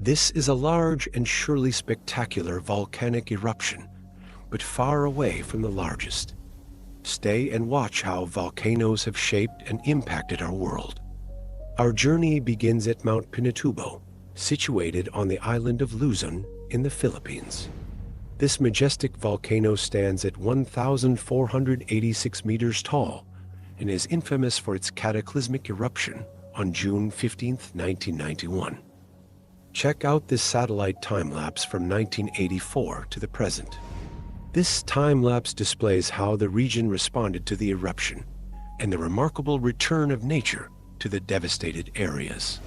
This is a large and surely spectacular volcanic eruption, but far away from the largest. Stay and watch how volcanoes have shaped and impacted our world. Our journey begins at Mount Pinatubo, situated on the island of Luzon in the Philippines. This majestic volcano stands at 1,486 meters tall and is infamous for its cataclysmic eruption on June 15, 1991. Check out this satellite time-lapse from 1984 to the present. This time-lapse displays how the region responded to the eruption and the remarkable return of nature to the devastated areas.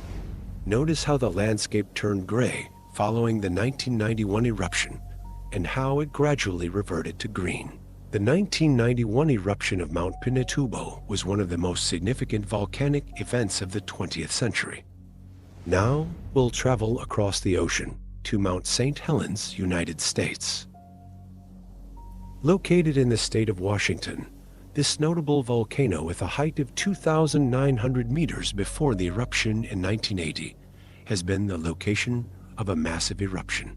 Notice how the landscape turned gray following the 1991 eruption and how it gradually reverted to green. The 1991 eruption of Mount Pinatubo was one of the most significant volcanic events of the 20th century. Now we'll travel across the ocean to Mount St. Helens, United States. Located in the state of Washington, this notable volcano with a height of 2,900 meters before the eruption in 1980 has been the location of a massive eruption.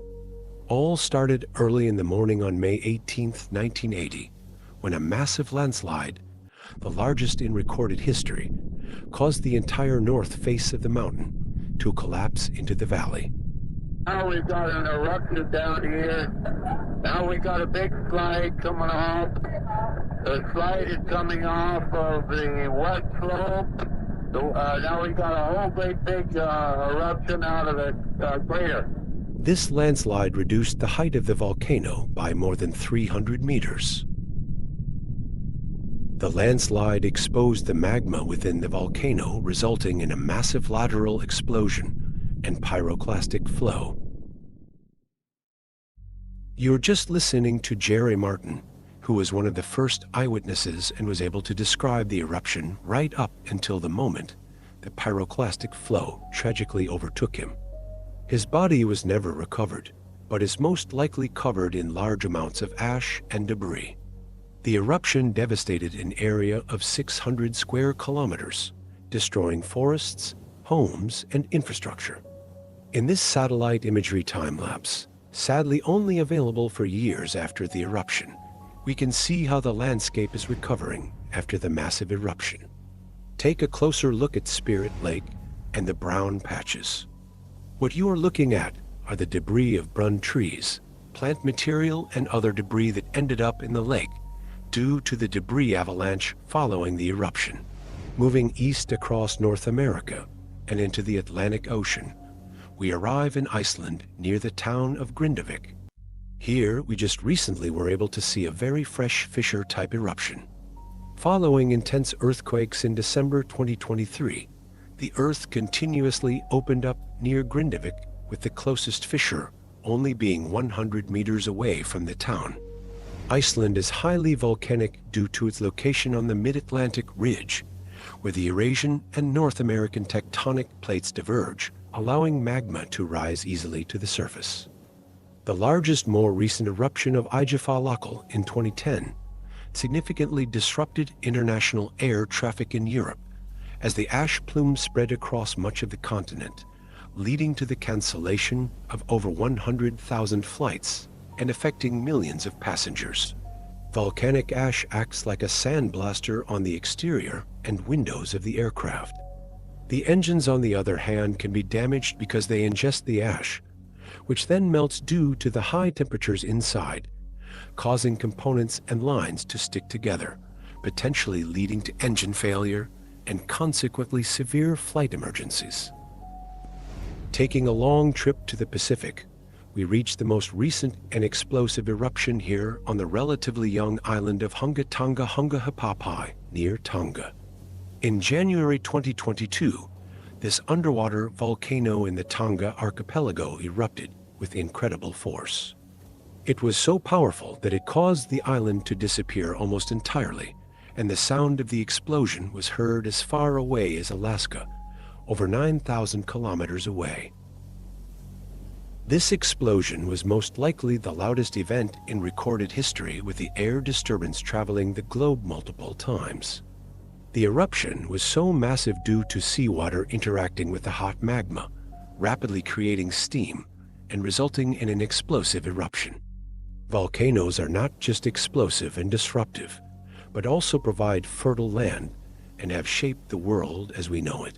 All started early in the morning on May 18, 1980, when a massive landslide, the largest in recorded history, caused the entire north face of the mountain to collapse into the valley. Now we've got an eruption down here. Now we got a big slide coming off. The slide is coming off of the west slope. Now we got a whole great big eruption out of the crater. This landslide reduced the height of the volcano by more than 300 meters. The landslide exposed the magma within the volcano, resulting in a massive lateral explosion and pyroclastic flow. You're just listening to Jerry Martin, who was one of the first eyewitnesses and was able to describe the eruption right up until the moment the pyroclastic flow tragically overtook him. His body was never recovered, but is most likely covered in large amounts of ash and debris. The eruption devastated an area of 600 square kilometers, destroying forests, homes, and infrastructure. In this satellite imagery time-lapse, sadly only available for years after the eruption, we can see how the landscape is recovering after the massive eruption. Take a closer look at Spirit Lake and the brown patches. What you are looking at are the debris of burned trees, plant material, and other debris that ended up in the lake due to the debris avalanche following the eruption. Moving east across North America and into the Atlantic Ocean, we arrive in Iceland near the town of Grindavik. Here, we just recently were able to see a very fresh fissure-type eruption. Following intense earthquakes in December 2023, the Earth continuously opened up near Grindavik, with the closest fissure only being 100 meters away from the town. Iceland is highly volcanic due to its location on the mid-Atlantic ridge, where the Eurasian and North American tectonic plates diverge, allowing magma to rise easily to the surface. The largest, more recent eruption of Eyjafjallajökull in 2010 significantly disrupted international air traffic in Europe as the ash plume spread across much of the continent, leading to the cancellation of over 100,000 flights and affecting millions of passengers. Volcanic ash acts like a sandblaster on the exterior and windows of the aircraft. The engines, on the other hand, can be damaged because they ingest the ash, which then melts due to the high temperatures inside, causing components and lines to stick together, potentially leading to engine failure and consequently severe flight emergencies. Taking a long trip to the Pacific, we reach the most recent and explosive eruption here on the relatively young island of Honga Tonga, near Tonga. In January 2022, this underwater volcano in the Tonga archipelago erupted with incredible force. It was so powerful that it caused the island to disappear almost entirely, and the sound of the explosion was heard as far away as Alaska, over 9,000 kilometers away. This explosion was most likely the loudest event in recorded history, with the air disturbance traveling the globe multiple times. The eruption was so massive due to seawater interacting with the hot magma, rapidly creating steam and resulting in an explosive eruption. Volcanoes are not just explosive and disruptive, but also provide fertile land and have shaped the world as we know it.